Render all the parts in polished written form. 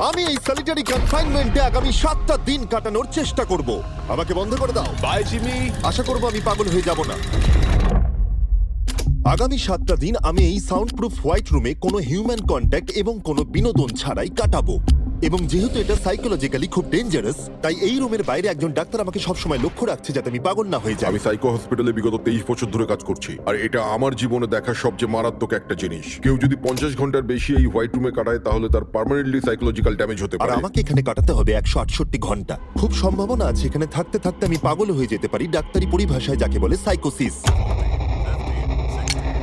আমি এই সলিটারি কনফাইনমেন্টে আগামী 7টা দিন কাটানোর চেষ্টা করব। আমাকে বন্ধ করে দাও। Bye Jimmy. আশা করব আমি পাগল হয়ে যাব না। আগামী 7টা দিন আমি এই সাউন্ড প্রুফ হোয়াইট রুমে কোনো হিউম্যান কন্ট্যাক্ট এবং কোনো বিনোদন ছাড়াই কাটাবো। এবং যেহেতু এটা সাইকোলজিক্যালি খুব ডেঞ্জারাস, তাই এই রুমের বাইরে একজন ডাক্তার আমাকে সবসময় লক্ষ্য রাখছে যাতে আমি পাগল না হয়ে যাই। আমি সাইকো হসপিটালে বিগত 23 বছর ধরে কাজ করছি, আর এটা আমার জীবনে দেখা সবচেয়ে মারাত্মক একটা জিনিস। কেউ যদি 50 ঘন্টার বেশি এই হোয়াইট রুমে কাটায় তাহলে তার পার্মানেন্টলি সাইকোলজিক্যাল ড্যামেজ হতে আর পারে। আমাকে এখানে কাটাতে হবে 168 ঘন্টা। খুব সম্ভাবনা আছে এখানে থাকতে থাকতে আমি পাগল হয়ে যেতে পারি, ডাক্তারি পরিভাষায় যাকে বলে সাইকোসিস।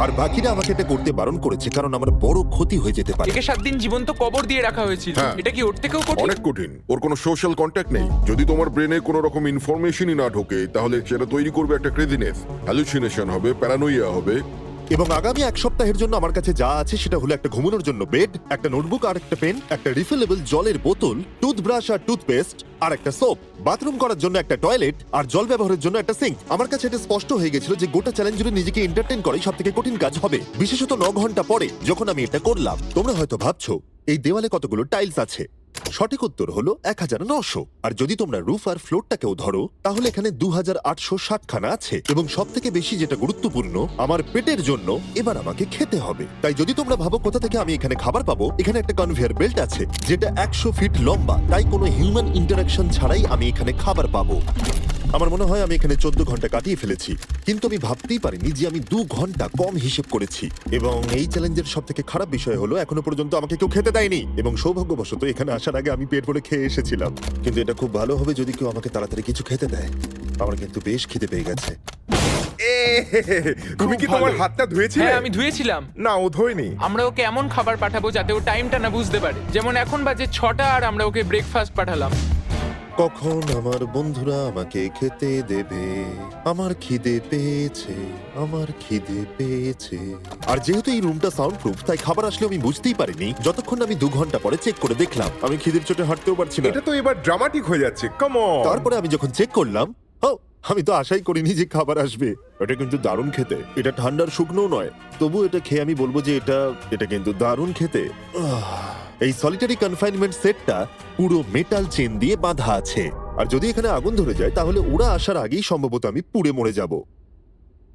আর বাকিরা আমাকে এটা করতে বারণ করেছে কারণ আমার বড় ক্ষতি হয়ে যেতে পারে। একে 7 দিন জীবন্ত কবর দিয়ে রাখা হয়েছিল। হ্যাঁ। এটা কি ওর থেকেও কঠিন? অনেক কঠিন। ওর কোনো সোশ্যাল কন্ট্যাক্ট নেই। যদি তোমার ব্রেনে কোনো রকম ইনফরমেশনই না ঢোকে তাহলে সেটা তৈরি করবে একটা ক্রেজিনেস, হ্যালুসিনেশন হবে, প্যারানোইয়া হবে। এবং আগামী 1 সপ্তাহের জন্য আমার কাছে যা আছে সেটা হলো একটা ঘুমানোর জন্য বেড, একটা নোটবুক আর একটা পেন, একটা রিফিলেবল জলের বোতল, টুথব্রাশ আর টুথপেস্ট আর একটা সোপ, বাথরুম করার জন্য একটা টয়লেট আর জল ব্যবহারের জন্য একটা সিঙ্ক। আমার কাছে এটা স্পষ্ট হয়ে গেছিল যে গোটা চ্যালেঞ্জ জুড়ে নিজেকে এন্টারটেইন করাই সবথেকে কঠিন কাজ হবে, বিশেষত 9 ঘন্টা পরে যখন আমি এটা করলাম। তোমরা হয়তো ভাবছো এই দেওয়ালে কতগুলো টাইলস আছে। সঠিক উত্তর হলো 1900। আর যদি তোমরা রুফ আর ফ্লোরটাকেও ধরো তাহলে এখানে 2860 খানা আছে। এবং সব থেকে বেশি যেটা গুরুত্বপূর্ণ, আমার পেটের জন্য এবার আমাকে খেতে হবে। তাই যদি তোমরা ভাবো কোথা থেকে আমি এখানে খাবার পাবো, এখানে একটা কনভেয়ার বেল্ট আছে যেটা 100 ফিট লম্বা, তাই কোনো হিউম্যান ইন্টারাকশন ছাড়াই আমি এখানে খাবার পাবো। আমার মনে হয় আমি এখানে 14 ঘন্টা কাটিয়ে ফেলেছি, কিন্তু আমি ভাবতেই পারিনি যে আমি 2 ঘন্টা কম হিসেব করেছি। এবং এই চ্যালেঞ্জের সব থেকে খারাপ বিষয় হলো এখনো পর্যন্ত আমাকে কেউ খেতে দেয়নি। এবং সৌভাগ্যবশত এখানে আসার আগে আমি পেট ভরে খেয়ে এসেছিলাম। কিন্তু এটা খুব ভালো হবে যদি কেউ আমাকে তাড়াতাড়ি কিছু খেতে দেয়। আমার কিন্তু বেশ খিদে পেয়ে গেছে। তুমি কি তোমার হাতটা ধুয়েছিলে? হ্যাঁ, আমি ধুয়েছিলাম। না, ও ধোয়নি। আমরা ওকে এমন খাবার পাঠাবো যাতে ও টাইমটা না বুঝতে পারে। যেমন এখন বাজে 6টা আর আমরা ওকে ব্রেকফাস্ট পাঠালাম। কখন আমার বন্ধুরা আমাকে খেতে দেবে? আমার খিদে পেয়েছে, আমার খিদে পেয়েছে। আর যেহেতু এই রুমটা সাউন্ড প্রুফ, তাই খাবার আসলে আমি বুঝতেই পারিনি যতক্ষণ আমি 2 ঘন্টা পরে চেক করে দেখলাম। আমি খিদের চোটে হাঁটতেও পারছি না। এটা তো এবার ড্রামাটিক হয়ে যাচ্ছে। Come on. তারপরে আমি যখন চেক করলাম, আমি তো আশাই করিনি যে খাবার আসবে। এটা কিন্তু দারুণ খেতে। এটা ঠান্ডার শুকনো নয়, তবু এটা খেয়ে আমি বলবো যে এটা কিন্তু দারুণ খেতে। এই সলিটারি কনফাইনমেন্ট সেটটা পুরো মেটাল চেন দিয়ে বাঁধা আছে, আর যদি এখানে আগুন ধরে যায় তাহলে ওরা আসার আগেই সম্ভবত আমি পুড়ে মরে যাব।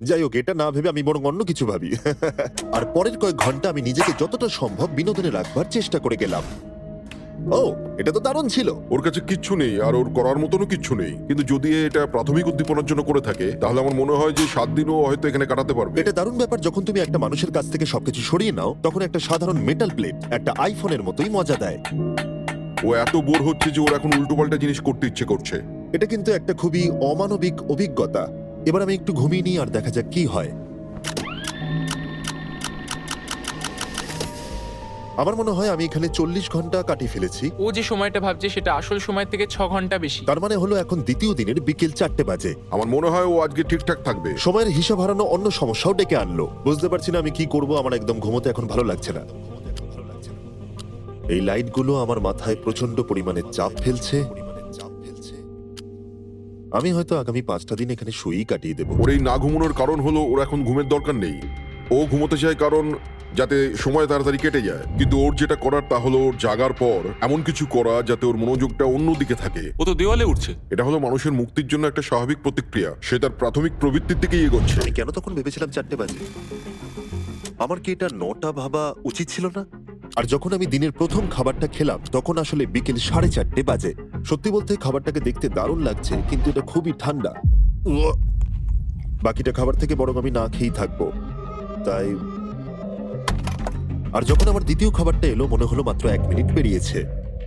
যাই হোক, এটা না ভেবে আমি বরং অন্য কিছু ভাবি। আর পরের কয়েক ঘন্টা আমি নিজেকে যতটা সম্ভব বিনোদনে রাখবার চেষ্টা করে গেলাম। এটা তো দারুণ ছিল। ওর কাছে কিচ্ছু নেই আর ওর করার মতনও কিচ্ছু নেই, কিন্তু যদি এটা প্রাথমিক উদ্দীপনার জন্য করে থাকে তাহলে আমার মনে হয় যে 7 দিনও হয়তো এখানে কাটাতে পারবে। এটা দারুণ ব্যাপার, যখন তুমি একটা মানুষের কাছ থেকে সবকিছু সরিয়ে নাও তখন একটা সাধারণ মেটাল প্লেট একটা আইফোনের মতোই মজা দেয়। ও এত বোর হচ্ছে যে ওর এখন উল্টোপাল্টা জিনিস করতে ইচ্ছে করছে। এটা কিন্তু একটা খুবই অমানবিক অভিজ্ঞতা। এবার আমি একটু ঘুমিয়ে নিই আর দেখা যাক কি হয়। আমার মনে হয় আমি এখানে 40 ঘন্টা কাটিয়ে ফেলেছি। ও যে সময়টা ভাবছে সেটা আসল সময় থেকে 6 ঘন্টা বেশি। তার মানে হলো এখন দ্বিতীয় দিনের বিকেল 4টে বাজে। আমার মনে হয় ও আজকে ঠিকঠাক থাকবে। সময়ের হিসাব হারানো অন্য সমস্যাও ডেকে আনলো। বুঝতে পারছি না আমি কি করব। আমার একদম ঘুমোতে এখন ভালো লাগছে না। এই লাইটগুলো আমার মাথায় প্রচন্ড পরিমাণে চাপ ফেলছে। আমি হয়তো আগামী 5টা দিন এখানে শুয়েই কাটিয়ে দেবো। ওর এই না ঘুমানোর কারণ হলো ওর এখন ঘুমের দরকার নেই। ও ঘুমোতে চায় কারণ যাতে সময় তাড়াতাড়ি কেটে যায়, কিন্তু ওর যেটা করার তা হলো ওর জাগার পর এমন কিছু করা যাতে ওর মনোযোগটা অন্যদিকে থাকে। ও তো দেওয়ালে উঠছে। এটা হলো মানুষের মুক্তির জন্য একটা স্বাভাবিক প্রতিক্রিয়া। সে তার প্রাথমিক প্রবৃত্তির দিকেই এগোচ্ছে। আমি কেন তখন ভেবেছিলাম 4টে বাজে? আমার কি এটা 9টা ভাবা উচিত ছিল না? আর যখন আমি দিনের প্রথম খাবারটা খেলাম তখন আসলে বিকেল 4:30 বাজে। সত্যি বলতে খাবারটাকে দেখতে দারুণ লাগছে, কিন্তু এটা খুবই ঠান্ডা। বাকিটা খাবার থেকে বরং আমি না খেয়েই থাকবো। তাই আর যখন আমার দ্বিতীয় খাবারটা এলো মনে হলো মাত্র 1 মিনিট পেরিয়েছে।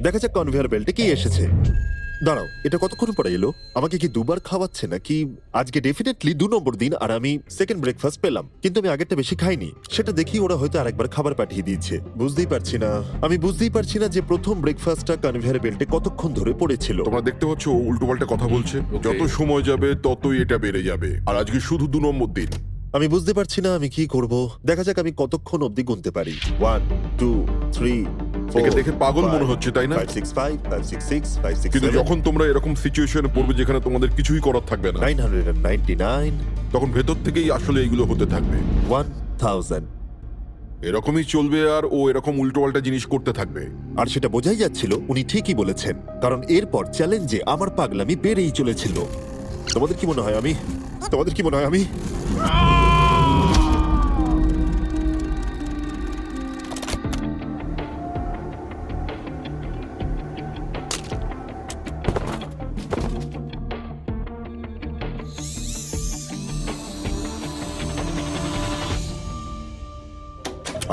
দেখা যাক কনভেয়ার বেল্টে কি এসেছে। দাঁড়াও, এটা কতক্ষণ পরে এলো? আমাকে কি দুবার খাওয়াচ্ছে নাকি? আজকে ডেফিনেটলি 2 নম্বর দিন আর আমি সেকেন্ড ব্রেকফাস্ট পেলাম, কিন্তু আমি আগেরটা বেশি খাইনি। সেটা দেখি ওরা হয়তো আরেকবার খাবার পাঠিয়ে দিয়েছে। বুঝতেই পারছি না যে প্রথম ব্রেকফাস্টটা কনভেয়ার বেল্টে কতক্ষণ ধরে পড়েছিল। তোমরা দেখতে পাচ্ছ ও উল্টোপাল্টা কথা বলছে। যত সময় যাবে ততই এটা বেড়ে যাবে। আর আজকে শুধু 2 নম্বর দিন। আমি বুঝতে পারছি না আমি কি করব। দেখা যাক আমি কতক্ষণ অবধি গুনতে পারি। 1 2 3 একে দেখে পাগল মনে হচ্ছে, তাই না? 5 6 5 5 6 6 5 6 কিন্তু 7 যখন তোমরা এরকম সিচুয়েশনে পড়বে যেখানে তোমাদের কিছুই করার থাকবে না, 999 তখন ভেতর থেকেই আসলে এইগুলো হতে থাকবে। 1000 এরকমই চলবে আর ও এরকম উল্টোপাল্টা জিনিস করতে থাকবে। আর সেটা বোঝাই যাচ্ছিল উনি ঠিকই বলেছেন, কারণ এরপর চ্যালেঞ্জে আমার পাগলামি বেড়েই চলেছিল। তোমাদের কি মনে হয় আমি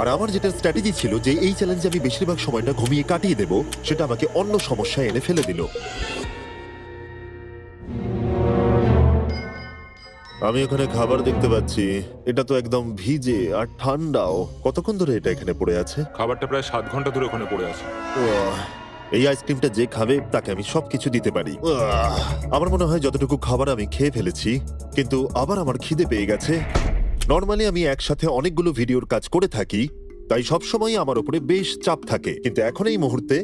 আর আমার যেটা স্ট্র্যাটেজি ছিল যে এই চ্যালেঞ্জে আমি বেশিরভাগ সময়টা ঘুমিয়ে কাটিয়ে দেব, সেটা আমাকে অন্য সমস্যায় এনে ফেলে দিল। আমি এখানে খাবার দেখতে পাচ্ছি, এটা তো একদম ভিজে আর ঠান্ডাও। কতক্ষণ ধরে এটা এখানে পড়ে আছে? খাবারটা প্রায় 7 ঘন্টা ধরে ওখানে পড়ে আছে। এই আইসক্রিমটা যে খাবে তাকে আমি সবকিছু দিতে পারি। আমার মনে হয় যতটুকু খাবার আমি খেয়ে ফেলেছি, কিন্তু আবার আমার খিদে পেয়ে গেছে। নর্মালি আমি একসাথে অনেকগুলো ভিডিওর কাজ করে থাকি, তাই সবসময় আমার উপরে বেশ চাপ থাকে, কিন্তু এখন এই মুহূর্তে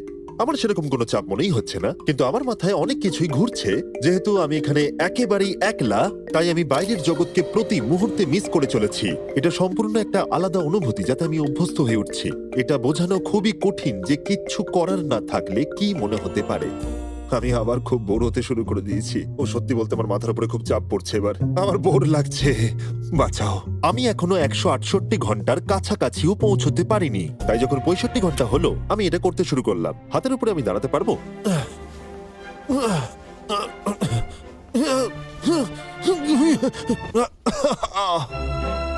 আমার সেরকম কোনো চাপ মনেই হচ্ছে না। কিন্তু আমার মাথায় অনেক কিছুই ঘুরছে। যেহেতু আমি এখানে একেবারেই একলা, তাই আমি বাইরের জগৎকে প্রতি মুহূর্তে মিস করে চলেছি। এটা সম্পূর্ণ একটা আলাদা অনুভূতি যাতে আমি অভ্যস্ত হয়ে উঠছি। এটা বোঝানো খুবই কঠিন যে কিচ্ছু করার না থাকলে কি মনে হতে পারে। আমি আবার খুব বোর হতে শুরু করে দিয়েছি। ও সত্যি বলতে আমার মাথার উপরে খুব চাপ পড়ছে এবার। আমার বোর লাগছে, বাঁচাও। আমি এখনো 168 ঘন্টার কাছাকাছিও পৌঁছতে পারিনি, তাই যখন 65 ঘন্টা হলো আমি এটা করতে শুরু করলাম। হাতের উপরে আমি দাঁড়াতে পারবো?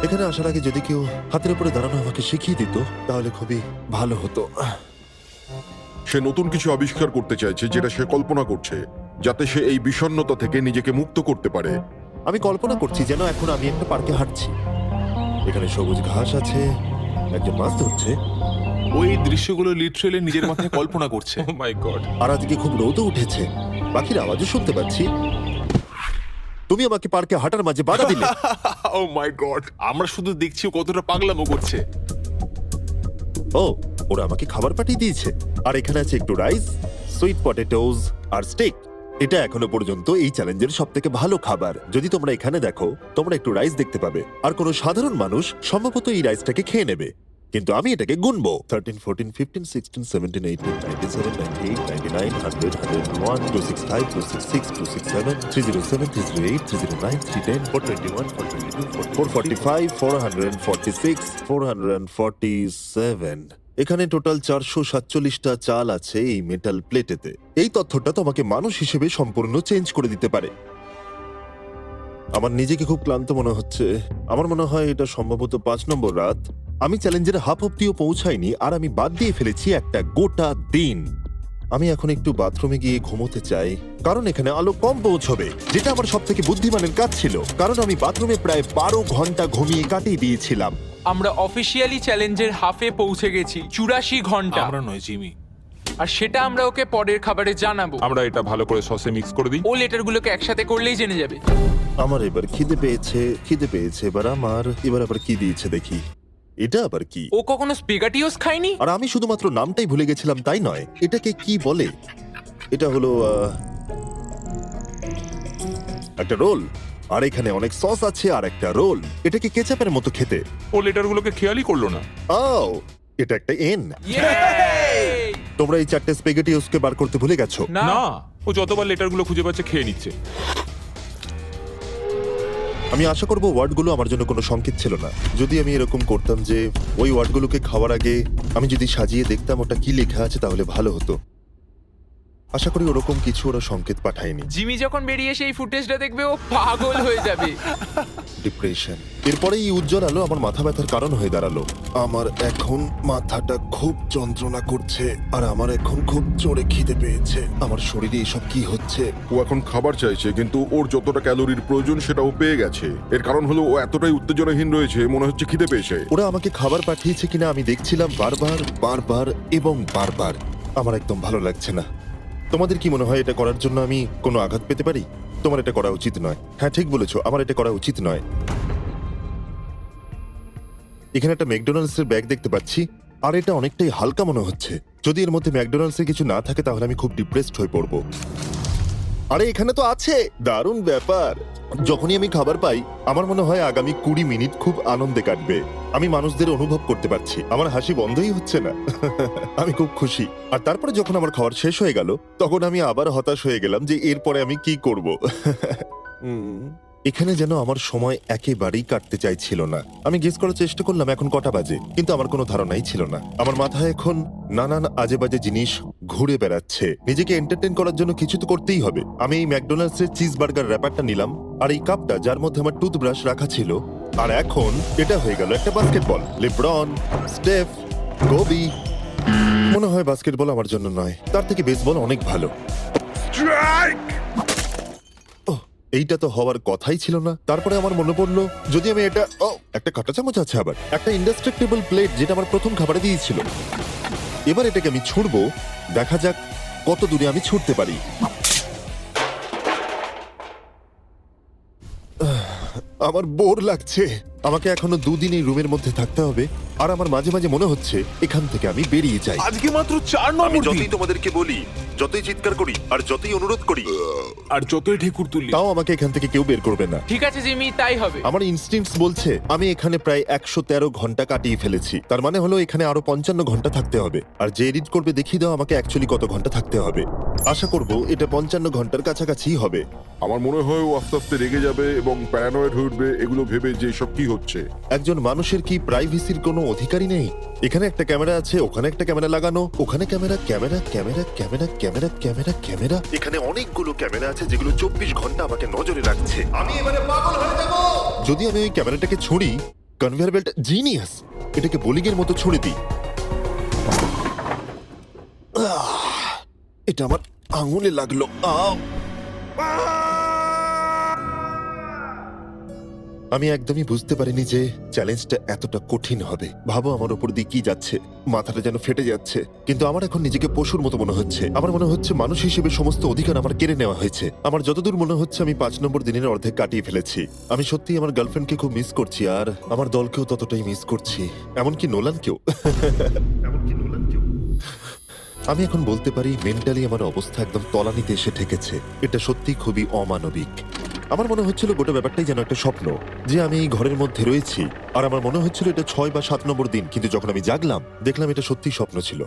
এখানে আসার আগে যদি কেউ হাতের উপরে দাঁড়ানো আমাকে শিখিয়ে দিত তাহলে খুবই ভালো হতো। সে নতুন কিছু আবিষ্কার করতে চাইছে যেটা সে কল্পনা করছে, যাতে সে এই বিষণ্ণতা থেকে নিজেকে মুক্ত করতে পারে। আমি কল্পনা করছি যেন এখন আমি একটা পার্কে হাঁটছি। এখানে সবুজ ঘাস আছে, একজন মাছ ধরছে, ওই দৃশ্যগুলো লিটারেলি নিজের মাথায় কল্পনা করছে। ও মাই গড। আর আজকে খুব রোদও উঠেছে, পাখির আওয়াজও শুনতে পাচ্ছি। তুমি আমাকে পার্কে হাঁটার মাঝে বাধা দিলে। ও মাই গড, আমরা শুধু দেখছি ও কতটা পাগলামো করছে। ও, ওরা আমাকে খাবার পাঠিয়ে দিয়েছে। আর এখানে আছে একটু রাইস, সুইট পটেটোজ আর স্টেক। এটা এখনো পর্যন্ত এই চ্যালেঞ্জের সবথেকে ভালো খাবার। যদি তোমরা এখানে দেখো, তোমরা একটু রাইস দেখতে পাবে। আর কোনো সাধারণ মানুষ সম্ভবত এই রাইসটাকে খেয়ে নেবে, কিন্তু আমি এটাকে গুনবো। 13, 14, 15, 16, 17, 18, 97, 98, 99, 100, 101, 265, 266, 267, 307, 308, 309, 310, 421, 422, 445, 446, 447। এখানে টোটাল 447টা চাল আছে এই মেটাল প্লেটেতে। এই তথ্যটা তোমাকে মানুষ হিসেবে সম্পূর্ণ চেঞ্জ করে দিতে পারে। আমার নিজেকে খুব ক্লান্ত মনে হচ্ছে। আমার মনে হয় এটা সম্ভবত 5 নম্বর রাত। আমি চ্যালেঞ্জের হাফ অব্দিও পৌঁছাইনি, আর আমি বাদ দিয়ে ফেলেছি একটা গোটা দিন। আমি এখন একটু বাথরুমে গিয়ে ঘুমোতে চাই, কারণ এখানে আলো কম পৌঁছবে, যেটা আমার সব থেকে বুদ্ধিমানের কাজ ছিল, কারণ আমি বাথরুমে প্রায় 12 ঘন্টা ঘুমিয়ে কাটিয়ে দিয়েছিলাম। আমরা অফিসিয়ালি চ্যালেঞ্জের হাফে পৌঁছে গেছি, 84 ঘন্টা। আমরা নয় জিমি। আর সেটা আমরা ওকে পরের খাবারে জানাবো। আমরা এটা ভালো করে সসে মিক্স করে দিই। ও লেটারগুলোকে একসাথে করলেই জেনে যাবে। আমার এবার খিদে পেয়েছে এবার এবার আবার কি দিয়েছে দেখি। এটা আবার কি? ও কখনো স্পেগাটিওস খায়নি। আর আমি শুধুমাত্র নামটাই ভুলে গেছিলাম তাই নয়, এটাকে কি বলে? এটা হলো একটা রোল, আর এখানে অনেক সস আছে আর একটা রোল। এটাকে কেচাপের মতো খেতে। ও লেটারগুলোকে খেয়ালই করলো না। ও, এটা একটা এন। তোমরা এই 4টে স্পেগেটিওসকে বার করতে ভুলে গেছো। না, না, ও যতবার লেটারগুলো খুঁজে পাচ্ছে খেয়ে নিচ্ছে। আমি আশা করব ওয়ার্ডগুলো আমার জন্য কোনো সংকেত ছিল না। যদি আমি এরকম করতাম যে ওই ওয়ার্ডগুলোকে খাওয়ার আগে আমি যদি সাজিয়ে দেখতাম ওটা কি লেখা আছে, তাহলে ভালো হতো। আশা করি ওরকম কিছু ওরা সংকেত পাঠায়নি। জিমি যখন বেরিয়ে সেই ফুটেজটা দেখবে ও পাগল হয়ে যাবে। ডিপ্রেশন। এরপরে এই উজ্জ্বল আলো আমার মাথা ব্যথার কারণ হয়ে দাঁড়ালো। আমার এখন মাথাটা খুব যন্ত্রণা করছে, আর আমার এখন খুব জোরে খিদে পেয়েছে। আমার শরীরে এসব কি হচ্ছে? ও এখন খাবার চাইছে, কিন্তু ওর যতটা ক্যালোরির প্রয়োজন সেটা ও পেয়ে গেছে। এর কারণ হলো ও এতটাই উত্তেজনাহীন রয়েছে, মনে হচ্ছে খিদে পেয়েছে। ওরা আমাকে খাবার পাঠিয়েছে কিনা আমি দেখছিলাম বারবার এবং বারবার। আমার একদম ভালো লাগছে না। তোমাদের কি মনে হয় এটা করার জন্য আমি কোনো আঘাত পেতে পারি? তোমার এটা করা উচিত নয়। হ্যাঁ, ঠিক বলেছো, আমার এটা করা উচিত নয়। এখানে একটা ম্যাকডোনাল্ডস এর ব্যাগ দেখতে পাচ্ছি, আর এটা অনেকটাই হালকা মনে হচ্ছে। যদি এর মধ্যে ম্যাকডোনাল্ডস এর কিছু না থাকে তাহলে আমি খুব ডিপ্রেসড হয়ে পড়বো। আরে এখানে তো আছে, দারুণ ব্যাপার। যখনই আমি খাবার পাই আমার মনে হয় আগামী 20 মিনিট খুব আনন্দে কাটবে। আমি মানুষদের অনুভব করতে পারছি, আমার হাসি বন্ধই হচ্ছে না। আমি খুব খুশি। আর তারপরে যখন আমার খাবার শেষ হয়ে গেল তখন আমি আবার হতাশ হয়ে গেলাম যে এরপরে আমি কি করব। এখানে যেন আমার সময় একেবারেই কাটতে চাইছিল না। আমি গেস করার চেষ্টা করলাম এখন কটা বাজে, কিন্তু আমার কোনো ধারণাই ছিল না। আমার মাথায় এখন নানান আজে বাজে জিনিস ঘুরে বেড়াচ্ছে। নিজেকে এন্টারটেইন করার জন্য কিছু তো করতেই হবে। আমি এই ম্যাকডোনাল্ডস এর চিজ বার্গার র্যাপারটা নিলাম, আর এই কাপটা যার মধ্যে আমার টুথব্রাশ রাখা ছিল। আর এখন এটা হয়ে গেল একটা বাস্কেটবল। LeBron, স্টেফ, Covey. মনে হয় বাস্কেটবল আমার জন্য নয়, তার থেকে বেসবল অনেক ভালো। স্ট্রাইক! এইটা তো হওয়ার কথাই ছিল না। তারপরে আমার মনে পড়লো যদি আমি এটা একটা কাঁটা চামচ আছে, আবার একটা ইন্ডাস্ট্রাক্টেবল প্লেট যেটা আমার প্রথম খাবারে দিয়েছিল। এবার এটাকে আমি ছুঁড়বো, দেখা যাক কত দূরে আমি ছুটতে পারি। আমার বোর লাগছে। আমাকে এখনো 2 দিন এই রুমের মধ্যে থাকতে হবে, আর আমার মাঝে মাঝে মনে হচ্ছে এখান থেকে আমি বেরিয়ে যাই। আজকে মাত্র 4 আমি নম্বর যতই দিন তোমাদেরকে বলি, যতই চিৎকার করি, আর যতই অনুরোধ করি, আর যতই ঢেকুর তুললি তাও আমাকে এখান থেকে কেউ বের করবে না। ঠিক আছে জিমি, তাই হবে। আমার ইনস্টিংক্টস বলছে আমি এখানে প্রায় 113 ঘন্টা কাটিয়ে ফেলেছি। তার মানে হলো এখানে আরো 55 ঘন্টা থাকতে হবে। আর যে এডিট করবে দেখিয়ে দাও আমাকে অ্যাকচুয়ালি কত ঘন্টা থাকতে হবে। আশা করব এটা 55 ঘন্টার কাছাকাছি হবে। আমার মনে হয় ও আস্তে আস্তে রেগে যাবে এবং প্যারানয়েড হয়ে উঠবে এগুলো ভেবে যে সব কি হচ্ছে। একজন মানুষের কি প্রাইভেসির কোনো অধিকারই নেই? এখানে একটা ক্যামেরা আছে, ওখানে একটা ক্যামেরা লাগানো, ওখানে camera camera camera camera camera camera camera. এখানে অনেকগুলো ক্যামেরা আছে যেগুলো 24 ঘন্টা আমাকে নজরে রাখছে। আমি এবারে পাগল হয়ে যাব। যদি আমি ওই ক্যামেরাটাকে ছুঁড়ি, কনভেয়ার বেল্ট জিনিয়াস, এটাকে বোলিং এর মতো ছুঁড়ে দিই। এটা আমার আঙুলে লাগলো। আমি একদমই বুঝতে পারিনি যে চ্যালেঞ্জটা এতটা কঠিন হবে। ভাবো আমার উপর দিয়ে কি যাচ্ছে, মাথাটা যেন ফেটে যাচ্ছে। কিন্তু আমার এখন নিজেকে পশুর মতো মনে হচ্ছে। আমার মনে হচ্ছে মানুষ হিসেবে সমস্ত অধিকার আমার কেড়ে নেওয়া হয়েছে। আমার যতদূর মনে হচ্ছে আমি 5 নম্বর দিনের অর্ধেক কাটিয়ে ফেলেছি। আমি সত্যি আমার গার্লফ্রেন্ডকে খুব মিস করছি, আর আমার দলকেও ততটাই মিস করছি, এমনকি নোলানকেও। আমি এখন বলতে পারি মেন্টালি আমার অবস্থা একদম তলানিতে এসে ঠেকেছে। এটা সত্যি খুবই অমানবিক। আমার মনে হচ্ছিল গোটা ব্যাপারটাই যেন একটা স্বপ্ন, যে আমি এই ঘরের মধ্যে রয়েছি। আর আমার মনে হচ্ছিল এটা 6 বা 7 নম্বর দিন, কিন্তু যখন আমি জাগলাম দেখলাম এটা সত্যি স্বপ্ন ছিল।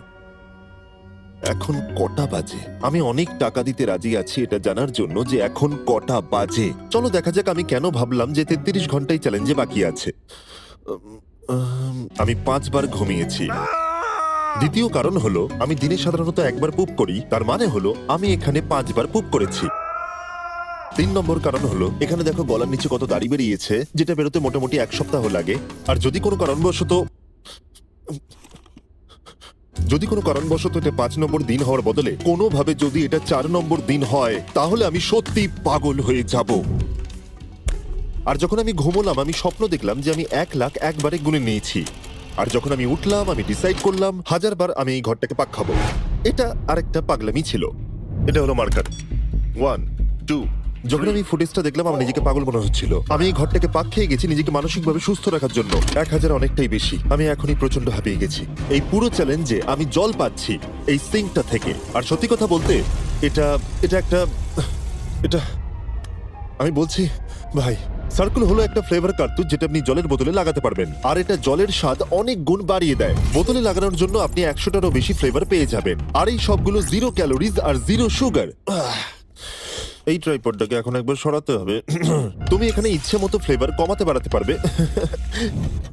এখন কটা বাজে? আমি অনেক টাকা দিতে রাজি আছি এটা জানার জন্য যে এখন কটা বাজে। চলো দেখা যাক আমি কেন ভাবলাম যে 33 ঘন্টাই চ্যালেঞ্জে বাকি আছে। আমি 5 বার ঘুমিয়েছি। দ্বিতীয় কারণ হলো আমি দিনে সাধারণত একবার পুপ করি, তার মানে হলো আমি এখানে 5 বার পুপ করেছি। 3 নম্বর কারণ হলো এখানে দেখো গলার নিচে কত দাড়ি বেরিয়েছে, যেটা বেরোতে মোটামুটি 1 সপ্তাহ লাগে। আর যদি কোনো কারণবশত এটা 5 নম্বর দিন হওয়ার বদলে কোনোভাবে যদি এটা 4 নম্বর দিন হয়, তাহলে আমি সত্যি পাগল হয়ে যাব। আর যখন আমি ঘুমোলাম আমি স্বপ্ন দেখলাম যে আমি 1 লাখ একবারে গুনে নিয়েছি। আর যখন আমি উঠলাম আমি ডিসাইড করলাম 1000 বার আমি এই ঘরটাকে পাক খাবো। এটা আরেকটা পাগলামি ছিল। এটা হলো মার্কার 1 2। যখন আমি ফুটেজটা দেখলাম আমার নিজেকে পাগল মনে হচ্ছিল। আমি এই ঘরটাকে পাক খেয়ে গেছি নিজেকে মানসিকভাবে সুস্থ রাখার জন্য। 1000 অনেকটাই বেশি। আমি এখনই প্রচন্ড হাঁপিয়ে গেছি। এই পুরো চ্যালেঞ্জে আমি জল পাচ্ছি এই সিঙ্কটা থেকে। আর সত্যি কথা বলতে এটা আমি বলছি ভাই, সার্কেল হলো একটা ফ্লেভার কার্তুজ যেটা আপনি জলের বোতলে লাগাতে পারবেন। আর এটা জলের স্বাদ অনেক গুণ বাড়িয়ে দেয়। বোতলে লাগানোর জন্য আপনি 100টারও বেশি ফ্লেভার পেয়ে যাবেন। আর এই সবগুলো 0 ক্যালোরিজ আর 0 সুগার। এই ট্রাইপডটাকে এখন একবার সরাতে হবে। তুমি এখানে ইচ্ছে মতো ফ্লেভার কমাতে বাড়াতে পারবে,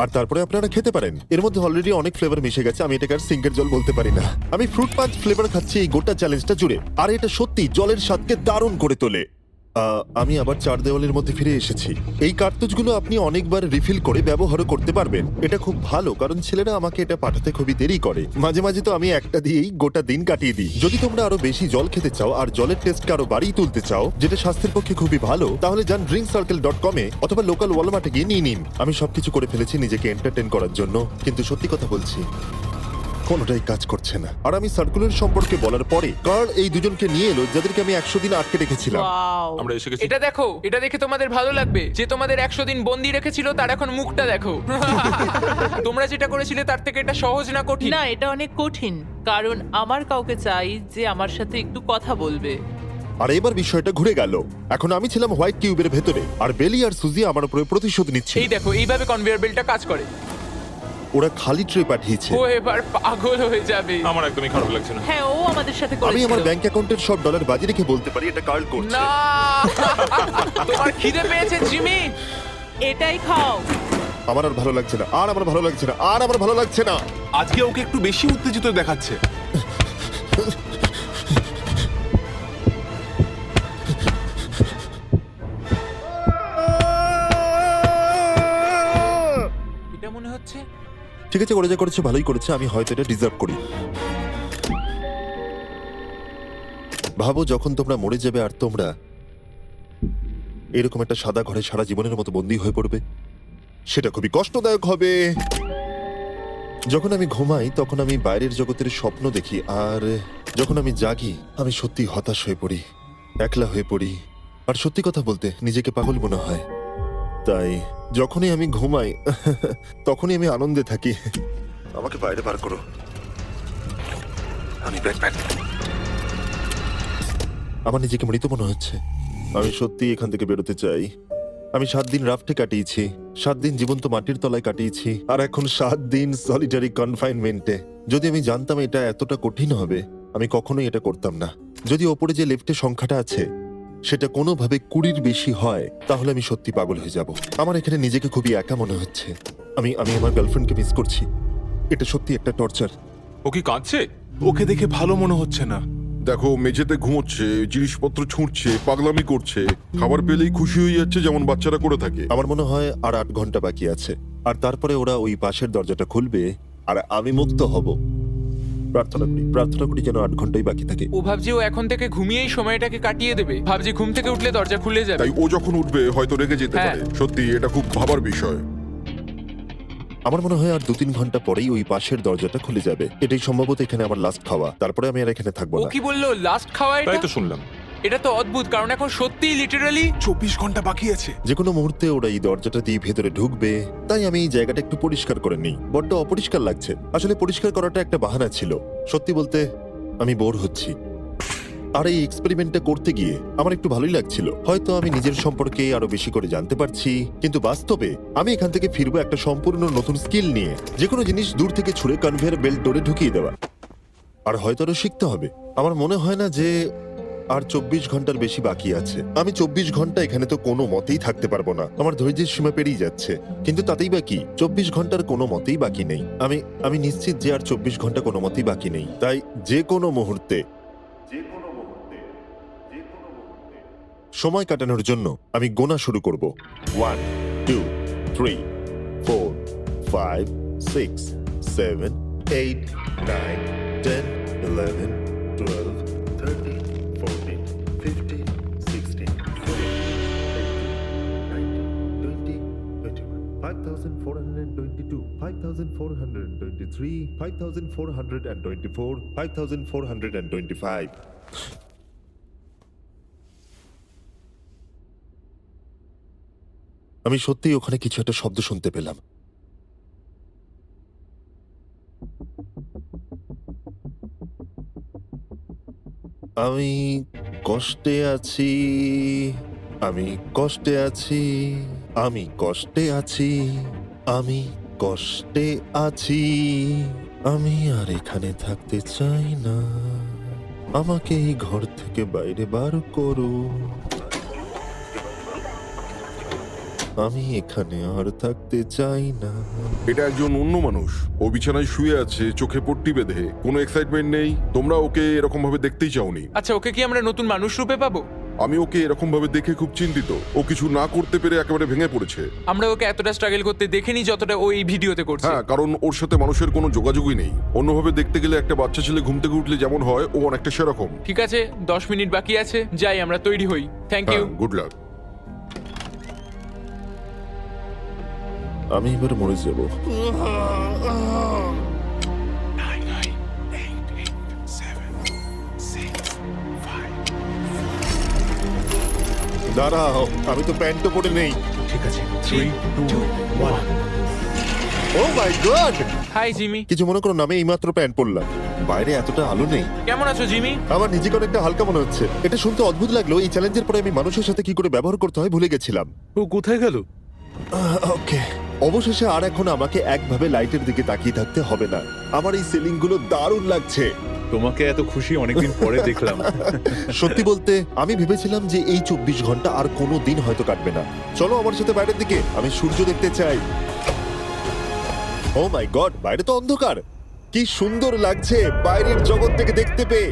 আর তারপরে আপনারা খেতে পারেন। এর মধ্যে অলরেডি অনেক ফ্লেভার মিশে গেছে, আমি এটাকে আর সিঙ্কের জল বলতে পারি না। আমি ফ্রুট পাঞ্চ ফ্লেভার খাচ্ছি এই গোটা চ্যালেঞ্জটা জুড়ে, আর এটা সত্যি জলের স্বাদকে দারুণ করে তোলে। আমি আবার 4 দেওয়ালের মধ্যে ফিরে এসেছি। এই কার্তুজগুলো আপনি অনেকবার রিফিল করে ব্যবহারও করতে পারবেন। এটা খুব ভালো, কারণ ছেলেরা আমাকে এটা পাঠাতে খুবই দেরি করে। মাঝে মাঝে তো আমি একটা দিয়েই গোটা দিন কাটিয়ে দিই। যদি তোমরা আরো বেশি জল খেতে চাও আর জলের টেস্টকে আরো বাড়িয়ে তুলতে চাও, যেটা স্বাস্থ্যের পক্ষে খুবই ভালো, তাহলে যান drinkcircle.com-এ অথবা লোকাল ওয়ালমার্টে গিয়ে নিয়ে নিন। আমি সবকিছু করে ফেলেছি নিজেকে এন্টারটেইন করার জন্য, কিন্তু সত্যি কথা বলছি কোনোটাই কাজ করছে না। আর আমি সার্কুলার সম্পর্কে বলার পরে কার্ল এই দুজনকে নিয়ে এলো যাদেরকে আমি 100 দিন আটকে রেখেছিলাম। ওয়াও আমরা এসে গেছি। এটা দেখো, এটা দেখে তোমাদের ভালো লাগবে। যে তোমাদের 100 দিন বন্দি রেখেছিল তার এখন মুখটা দেখো। তোমরা যেটা করেছিলে তার থেকে এটা সহজ না কঠিন? না, এটা অনেক কঠিন, কারণ আমার কাউকে চাই যে আমার সাথে একটু কথা বলবে। আর এবার বিষয়টা ঘুরে গেল। এখন আমি ছিলাম হোয়াইট কিউবের ভেতরে, আর বেলি আর সুজি আমার উপরে প্রতিশোধ নিচ্ছে। এই দেখো এইভাবে কনভেয়ার বেল্টটা কাজ করে। ওরা খালি ট্রে পাঠিয়েছে। ও এবার পাগল হয়ে যাবে। আমার একদমই খারাপ লাগছে না। হ্যাঁ, ও আমাদের সাথে আমি করেছিল। আমার ব্যাংক অ্যাকাউন্টের সব ডলার বাজি রেখে বলতে পারি এটা কার্ল করছে। না তোমার খিদে পেয়েছে জিমি? এটাই খাও। আমার আর ভালো লাগছে না, আর আমার ভালো লাগছে না, আর আমার ভালো লাগছে না। আজকে ওকে একটু বেশি উত্তেজিত দেখাচ্ছে। এটা মনে হচ্ছে ঠিক আছে, ওরা যা করেছে ভালোই করেছে। আমি হয়তো এটা ডিজার্ভ করি। ভাবো যখন তোমরা মরে যাবে আর তোমরা এরকম একটা সাদা ঘরে সারা জীবনের মতো বন্দী হয়ে পড়বে, সেটা খুবই কষ্টদায়ক হবে। যখন আমি ঘুমাই তখন আমি বাইরের জগতের স্বপ্ন দেখি, আর যখন আমি জাগি আমি সত্যি হতাশ হয়ে পড়ি, একলা হয়ে পড়ি, আর সত্যি কথা বলতে নিজেকে পাগল মনে হয়। তাই যখনই আমি ঘুমাই তখনই আমি আনন্দে থাকি। আমাকে বাইরে বার করো, আমি ব্যাকপ্যাক। আমার নিজেকে মৃত মনে হচ্ছে। আমি সত্যি এখান থেকে বেরোতে চাই। আমি 7 দিন রাফটে কাটিয়েছি, 7 দিন জীবন্ত মাটির তলায় কাটিয়েছি, আর এখন 7 দিন সলিটারি কনফাইনমেন্টে। যদি আমি জানতাম এটা এতটা কঠিন হবে, আমি কখনোই এটা করতাম না। যদি ওপরে যে লেফটে সংখ্যাটা আছে সেটা কোনোভাবে 20-র বেশি হয়, তাহলে আমি সত্যি পাগল হয়ে যাব। আমার এখানে নিজেকে খুবই একা মনে হচ্ছে। আমি আমার গার্লফ্রেন্ডকে মিস করছি। এটা সত্যি একটা টর্চার। ও কি কাঁদছে? ওকে দেখে ভালো মনে হচ্ছে না। দেখো মেঝেতে ঘুমোচ্ছে, জিনিসপত্র ছুঁড়ছে, পাগলামি করছে, খাবার পেলেই খুশি হয়ে যাচ্ছে যেমন বাচ্চারা করে থাকে। আমার মনে হয় আর 8 ঘন্টা বাকি আছে, আর তারপরে ওরা ওই পাশের দরজাটা খুলবে আর আমি মুক্ত হব। প্রার্থনা করি যেন 8 ঘন্টাই বাকি থাকে। ও ভাবছে ও এখন থেকে ঘুমিয়েই সময়টাকে কাটিয়ে দেবে। ভাবছি ঘুম থেকে উঠলে দরজা খুলে যাবে। তাই ও যখন উঠবে হয়তো রেগে যেতে হ্যাঁ। পারে। সত্যি এটা খুব ভাবার বিষয়। আমার মনে হয় আর 2-3 ঘন্টা পরেই ওই পাশের দরজাটা খুলে যাবে। এটাই সম্ভবত এখানে আমার লাস্ট খাওয়া, তারপরে আমি আর এখানে থাকবো ও না। কি বললো লাস্ট খাওয়া? তাই এটা তো শুনলাম। এটা তো অদ্ভুত, কারণ এখন সত্যিই লিটারালি 24 ঘন্টা বাকি আছে। যে কোনো মুহূর্তে ওরা এই দরজাটা দিয়ে ভেতরে ঢুকবে, তাই আমি এই জায়গাটা একটু পরিষ্কার করে নিই। বড্ড অপরিষ্কার লাগছে। আসলে পরিষ্কার করাটা একটা বাহানা ছিল। সত্যি বলতে আমি বোর হচ্ছি। আর এই এক্সপেরিমেন্টটা করতে গিয়ে আমার একটু ভালোই লাগছিল। হয়তো আমি নিজের সম্পর্কে আরো বেশি করে জানতে পারছি, কিন্তু বাস্তবে আমি এখান থেকে ফিরবো একটা সম্পূর্ণ নতুন স্কিল নিয়ে। যে কোনো জিনিস দূর থেকে ছুঁড়ে কনভেয়ার বেল্ট ডোরে ঢুকিয়ে দেওয়া। আর হয়তো আরো শিখতে হবে। আমার মনে হয় না যে আর 24 ঘন্টার বেশি বাকি আছে। আমি 24 ঘন্টা এখানে তো কোনো মতেই থাকতে পারবো না। আমার ধৈর্যের সীমা পেরিয়ে যাচ্ছে। কিন্তু তাতেই বাকি 24 ঘন্টার কোনো মতেই বাকি নেই। আমি নিশ্চিত যে আর 24 ঘন্টা কোনো মতেই বাকি নেই। তাই যে কোনো মুহূর্তে সময় কাটানোর জন্য আমি গোনা শুরু করব। 1 2 3 4 5 6 7 8 9 10 11 12 13 14 15 16 5,422 5,423 5,424 5,425 আমি সত্যিই ওখানে কিছু একটা শব্দ শুনতে পেলাম। আমি কষ্টে আছি, আমি কষ্টে আছি, আমি কষ্টে আছি, আমি কষ্টে আছি, আমি আর এখানে থাকতে চাই না। আমাকে এই ঘর থেকে বাইরে বার করো। আমি এখানে আর থাকতে চাই না। এটা একজন অন্য মানুষ। ও বিছানায় শুয়ে আছে, চোখে পট্টি বেঁধে, কোনো এক্সাইটমেন্ট নেই। তোমরা ওকে এরকম ভাবে দেখতেই চাওনি। আচ্ছা, ওকে কি আমরা নতুন মানুষ রূপে পাবো? আমি ওকে এরকম ভাবে দেখে খুব চিন্তিত। ও কিছু না করতে পেরে একেবারে ভেঙে পড়েছে। আমরা ওকে এতটা স্ট্রাগল করতে দেখিনি যতটা ও এই ভিডিওতে করছে। হ্যাঁ, কারণ ওর সাথে মানুষের কোনো যোগাযোগই নেই। অন্যভাবে দেখতে গেলে একটা বাচ্চা ছেলে ঘুম থেকে উঠলে যেমন হয়, ও অনেকটা সেরকম। ঠিক আছে, 10 মিনিট বাকি আছে, যাই আমরা তৈরি হই। Thank you. Good luck. আমি এবার মরে যাব। দাঁড়াও, আমি তো প্যান্টও পরে নেই। ঠিক আছে, 3 2 1। ও মাই গড! Hi Jimmy. কিছু মনে করো না, আমি এইমাত্র প্যান্ট পরলাম। বাইরে এতটা আলো নেই। কেমন আছো জিমি? আমার নিজেকে অনেকটা হালকা মনে হচ্ছে। এটা শুনতে অদ্ভুত লাগলো, এই চ্যালেঞ্জের পরে আমি মানুষের সাথে কি করে ব্যবহার করতে হয় ভুলে গেছিলাম। ও কোথায় গেল? ওকে, অবশেষে আর এখন আমাকে একভাবে লাইটের দিকে তাকিয়ে থাকতে হবে না। আমার এই সিলিং গুলো দারুণ লাগছে। তোমাকে এত খুশি অনেকদিন পরে দেখলাম। সত্যি বলতে আমি ভেবেছিলাম যে এই 24 ঘন্টা আর কোনো দিন হয়তো কাটবে না। চলো আমার সাথে বাইরের দিকে, আমি সূর্য দেখতে চাই। ও মাই গড, বাইরে তো অন্ধকার। কি সুন্দর লাগছে বাইরের জগৎ থেকে দেখতে পেয়ে।